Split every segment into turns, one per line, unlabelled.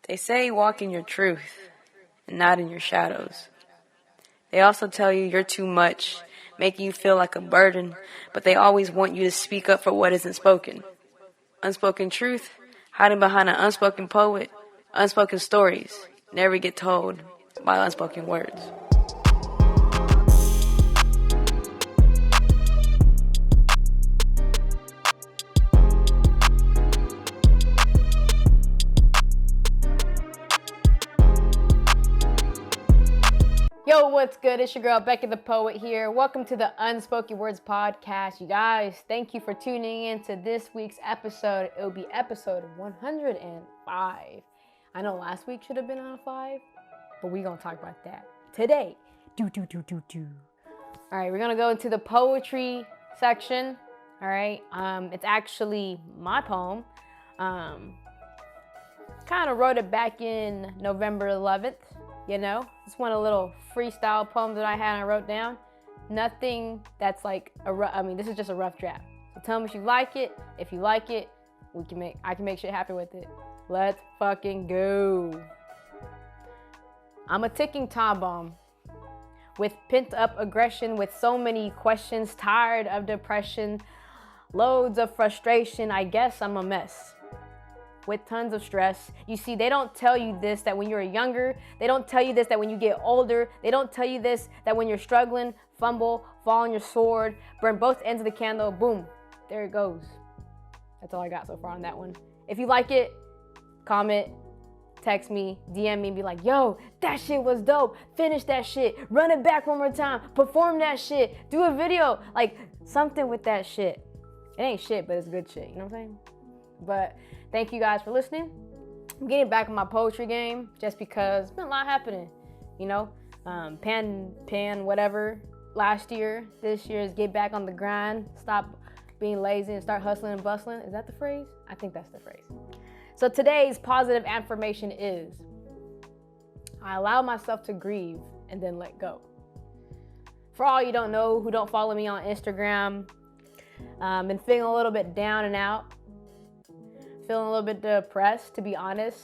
They say walk in your truth and not in your shadows. They also tell you you're too much, making you feel like a burden, but they always want you to speak up for what isn't spoken. Unspoken truth, hiding behind an unspoken poet, unspoken stories, never get told by unspoken words.
Yo, what's good? It's your girl, Becky the Poet here. Welcome to the Unspoken Words podcast. You guys, thank you for tuning in to this week's episode. It'll be episode 105. I know last week should have been on 5, but we're going to talk about that today. All right, we're going to go into the poetry section. All right, it's actually my poem. Kind of wrote it back in November 11th. You know, just one of the little freestyle poems that I had and I wrote down. Nothing that's like this is just a rough draft. So tell me if you like it. If you like it, I can make shit happen with it. Let's fucking go. I'm a ticking time bomb with pent up aggression, with so many questions, tired of depression, loads of frustration. I guess I'm a mess with tons of stress. You see, they don't tell you this, that when you're younger. They don't tell you this, that when you get older. They don't tell you this, that when you're struggling, fumble, fall on your sword, burn both ends of the candle, boom, there it goes. That's all I got so far on that one. If you like it, comment, text me, DM me, and be like, yo, that shit was dope. Finish that shit. Run it back one more time. Perform that shit. Do a video. Like, something with that shit. It ain't shit, but it's good shit. You know what I'm saying? But thank you guys for listening. I'm getting back in my poetry game just because there's been a lot happening. You know, pan whatever last year. This year is get back on the grind. Stop being lazy and start hustling and bustling. Is that the phrase? I think that's the phrase. So today's positive affirmation is, I allow myself to grieve and then let go. For all you don't know who don't follow me on Instagram, been feeling a little bit down and out. Feeling a little bit depressed, to be honest.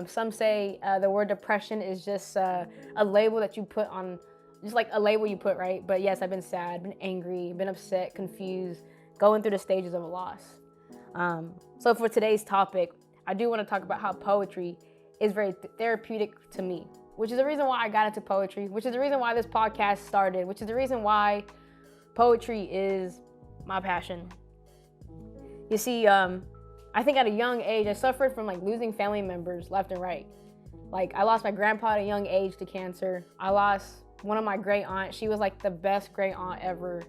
Some say the word depression is just a label that you put on, just like a label you put, right? But yes, I've been sad, been angry, been upset, confused, going through the stages of a loss. So for today's topic, I do want to talk about how poetry is very therapeutic to me, which is the reason why I got into poetry, which is the reason why this podcast started, which is the reason why poetry is my passion. You see, I think at a young age, I suffered from like losing family members left and right. Like I lost my grandpa at a young age to cancer. I lost one of my great aunts. She was like the best great aunt ever.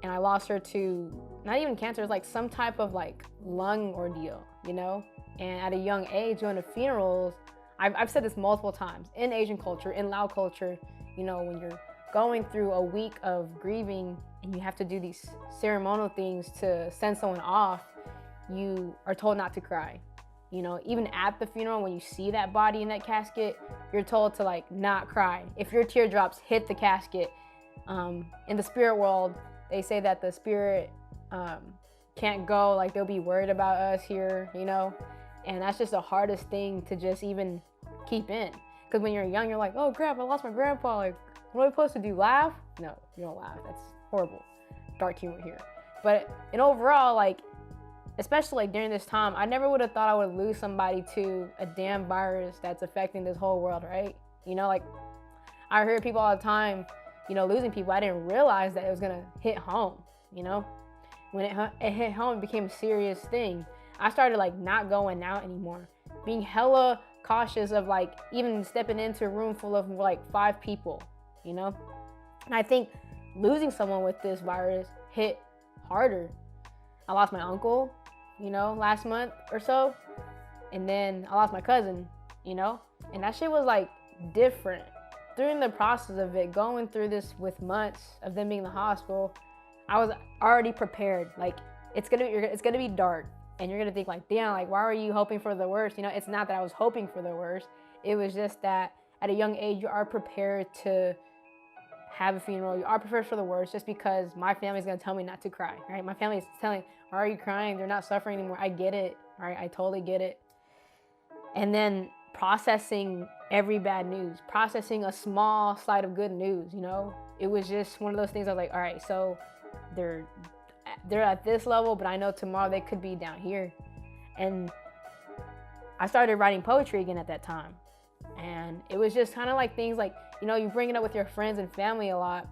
And I lost her to not even cancer, it was like some type of like lung ordeal, you know? And at a young age, going to funerals, I've said this multiple times, in Asian culture, in Lao culture, you know, when you're going through a week of grieving and you have to do these ceremonial things to send someone off, you are told not to cry. You know, even at the funeral, when you see that body in that casket, you're told to like not cry. If your teardrops hit the casket, in the spirit world, they say that the spirit can't go, like they'll be worried about us here, you know? And that's just the hardest thing to just even keep in. Because when you're young, you're like, oh crap, I lost my grandpa. Like, what are we supposed to do, laugh? No, you don't laugh. That's horrible. Dark humor here. But in overall, like, especially like during this time, I never would have thought I would lose somebody to a damn virus that's affecting this whole world, right? You know, like I hear people all the time, you know, losing people. I didn't realize that it was gonna hit home, you know? When it hit home, it became a serious thing. I started like not going out anymore, being hella cautious of like even stepping into a room full of like 5 people, you know? And I think losing someone with this virus hit harder. I lost my uncle, you know, last month or so. And then I lost my cousin, you know, and that shit was like different. During the process of it, going through this with months of them being in the hospital, I was already prepared. Like it's gonna be dark, and you're gonna think like, damn, like why were you hoping for the worst? You know, it's not that I was hoping for the worst. It was just that at a young age, you are prepared to have a funeral. You are prepared for the worst, just because my family's gonna tell me not to cry, right? My family's telling, why are you crying? They're not suffering anymore. I get it, right? I totally get it. and then processing every bad news, processing a small slight of good news, you know? It was just one of those things I was like, all right, so they're at this level, but I know tomorrow they could be down here. And I started writing poetry again at that time. And it was just kind of like things like, you know, you bring it up with your friends and family a lot,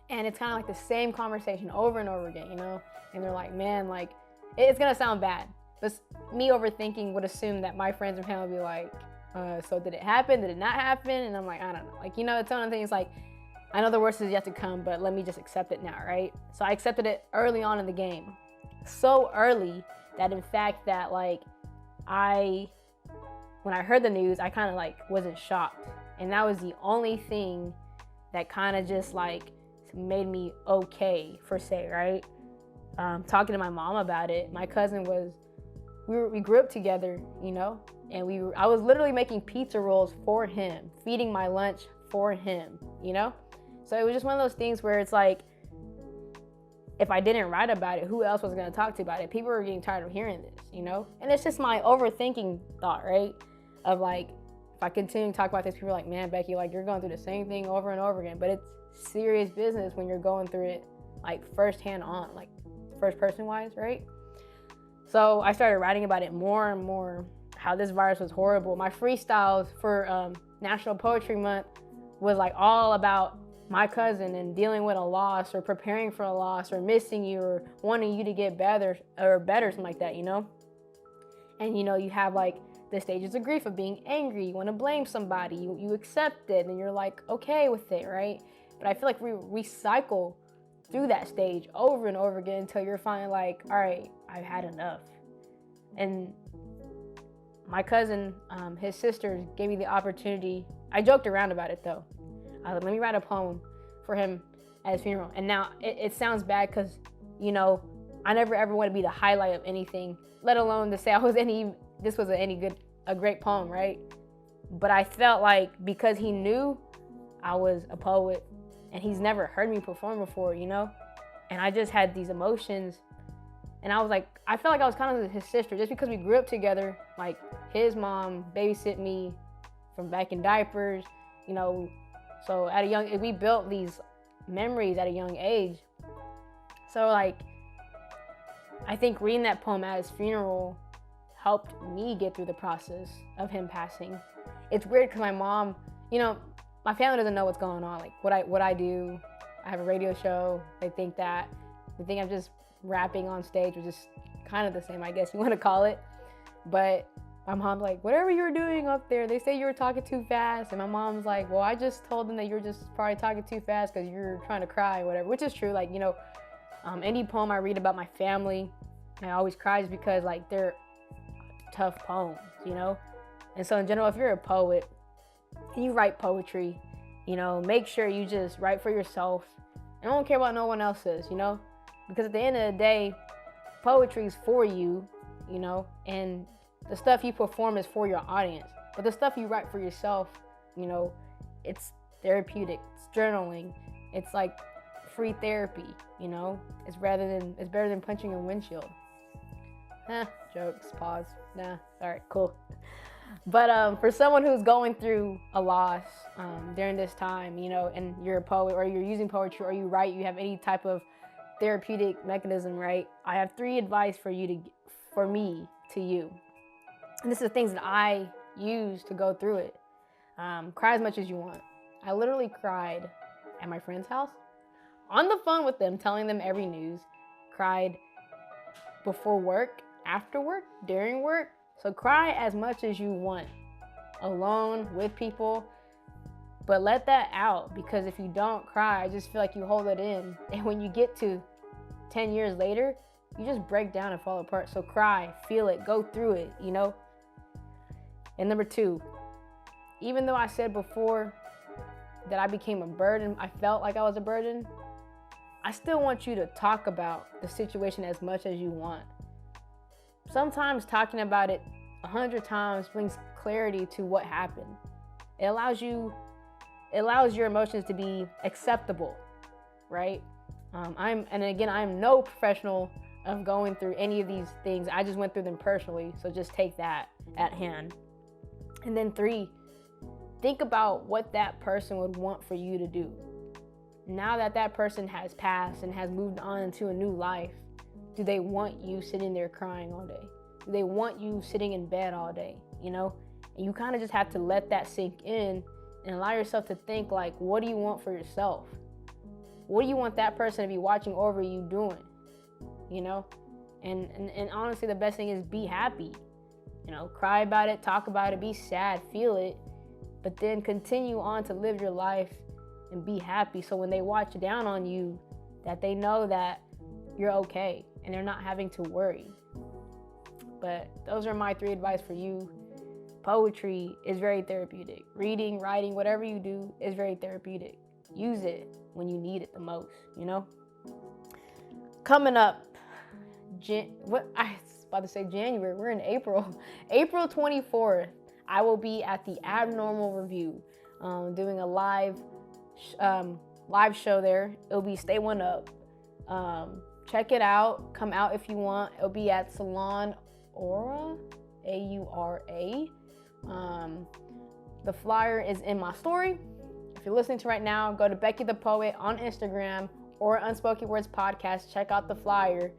and it's kind of like the same conversation over and over again, you know? And they're like, man, like, it's gonna sound bad, but me overthinking would assume that my friends and family would be like, so did it happen? Did it not happen? And I'm like, I don't know. Like, you know, it's one of the things like, I know the worst is yet to come, but let me just accept it now, right? So I accepted it early on in the game. So early that in fact that like when I heard the news, I kind of like wasn't shocked. And that was the only thing that kind of just like made me okay for say, right? Talking to my mom about it. My cousin we grew up together, you know, and I was literally making pizza rolls for him, feeding my lunch for him, you know? So it was just one of those things where it's like, if I didn't write about it, who else was going to talk to about it? People were getting tired of hearing this, you know? And it's just my overthinking thought, right? Of like, if I continue to talk about this, people are like, man, Becky, like you're going through the same thing over and over again. But it's serious business when you're going through it like firsthand on, like first person wise, right? So I started writing about it more and more, how this virus was horrible. My freestyles for National Poetry Month was like all about my cousin and dealing with a loss or preparing for a loss or missing you or wanting you to get better, something like that, you know? And you know, you have like the stages of grief of being angry, you want to blame somebody, you accept it and you're like okay with it, right? But I feel like we recycle through that stage over and over again until you're finally like, all right, I've had enough. And my cousin, his sister gave me the opportunity. I joked around about it though. I was like, let me write a poem for him at his funeral. And now it sounds bad because, you know, I never ever want to be the highlight of anything, let alone to say this was a great poem, right? But I felt like because he knew I was a poet and he's never heard me perform before, you know? And I just had these emotions. And I was like, I felt like I was kind of his sister just because we grew up together. Like his mom babysit me from back in diapers, you know. So we built these memories at a young age. So like, I think reading that poem at his funeral helped me get through the process of him passing. It's weird because my mom, you know, my family doesn't know what's going on. Like what I do, I have a radio show. They think I'm just rapping on stage, which is kind of the same, I guess you want to call it. But my mom's like, whatever you were doing up there, they say you were talking too fast. And my mom's like, well, I just told them that you were just probably talking too fast because you're trying to cry or whatever, which is true. Like, you know, any poem I read about my family, I always cry is because like they're tough poems, you know? And so in general, if you're a poet and you write poetry, you know, make sure you just write for yourself and don't care about no one else's, you know? Because at the end of the day, poetry is for you, you know, and the stuff you perform is for your audience. But the stuff you write for yourself, you know, it's therapeutic, it's journaling, it's like free therapy, you know? It's better than punching a windshield. Jokes, pause. Nah, all right, cool. But for someone who's going through a loss during this time, you know, and you're a poet or you're using poetry or you write, you have any type of therapeutic mechanism, right? I have 3 advice for me to you. And this is the things that I use to go through it. Cry as much as you want. I literally cried at my friend's house, on the phone with them, telling them every news. Cried before work, after work, during work. So cry as much as you want, alone, with people, but let that out, because if you don't cry, I just feel like you hold it in. And when you get to 10 years later, you just break down and fall apart. So cry, feel it, go through it, you know? And number 2, even though I said before that I became a burden, I felt like I was a burden, I still want you to talk about the situation as much as you want. Sometimes talking about it 100 times brings clarity to what happened. It allows your emotions to be acceptable, right? I'm no professional of going through any of these things. I just went through them personally, so just take that. at hand. And then 3, think about what that person would want for you to do. Now that that person has passed and has moved on into a new life, do they want you sitting there crying all day? Do they want you sitting in bed all day, you know? And you kind of just have to let that sink in and allow yourself to think, like, what do you want for yourself? What do you want that person to be watching over you doing, you know? And honestly, the best thing is be happy. You know, cry about it, talk about it, be sad, feel it, but then continue on to live your life and be happy. So when they watch down on you, that they know that you're okay and they're not having to worry. But those are my 3 advice for you. Poetry is very therapeutic. Reading, writing, whatever you do is very therapeutic. Use it when you need it the most, you know? Coming up, I was about to say January, we're in April. April 24th, I will be at the Abnormal Review, doing a live show there. It'll be Stay One Up. Check it out. Come out if you want. It'll be at Salon Aura, Aura. The flyer is in my story. If you're listening to right now, go to Becky the Poet on Instagram or Unspoken Words Podcast. Check out the flyer.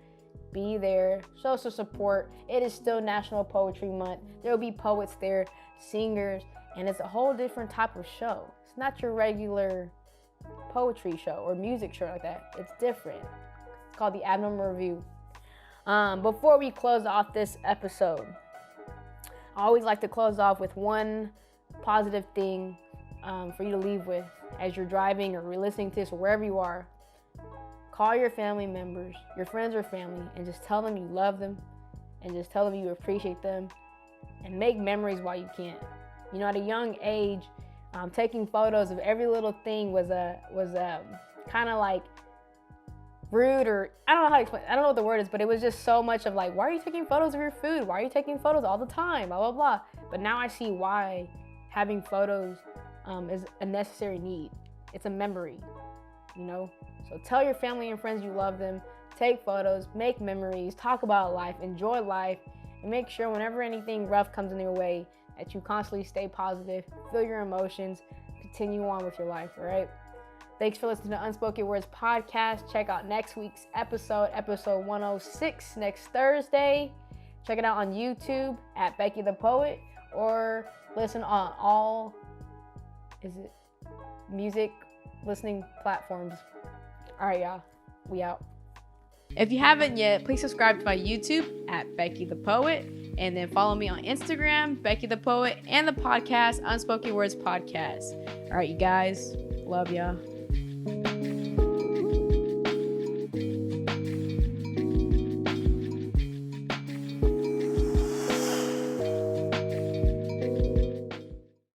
Be there. Show some support. It is still National Poetry Month. There will be poets there, singers, and it's a whole different type of show. It's not your regular poetry show or music show like that. It's different. It's called the Abnormal Review. Before we close off this episode, I always like to close off with one positive thing for you to leave with as you're driving or listening to this or wherever you are. Call your family members, your friends or family, and just tell them you love them and just tell them you appreciate them and make memories while you can. You know, at a young age, taking photos of every little thing was kind of like rude, or I don't know how to explain. I don't know what the word is, but it was just so much of like, why are you taking photos of your food? Why are you taking photos all the time? Blah, blah, blah. But now I see why having photos is a necessary need. It's a memory, you know? So tell your family and friends you love them, take photos, make memories, talk about life, enjoy life, and make sure whenever anything rough comes in your way that you constantly stay positive, feel your emotions, continue on with your life, all right? Thanks for listening to Unspoken Words Podcast. Check out next week's episode 106, next Thursday. Check it out on YouTube at Becky the Poet, or listen on all music listening platforms. All right, y'all. We out. If you haven't yet, please subscribe to my YouTube at Becky the Poet, and then follow me on Instagram, Becky the Poet, and the podcast, Unspoken Words Podcast. All right, you guys. Love ya.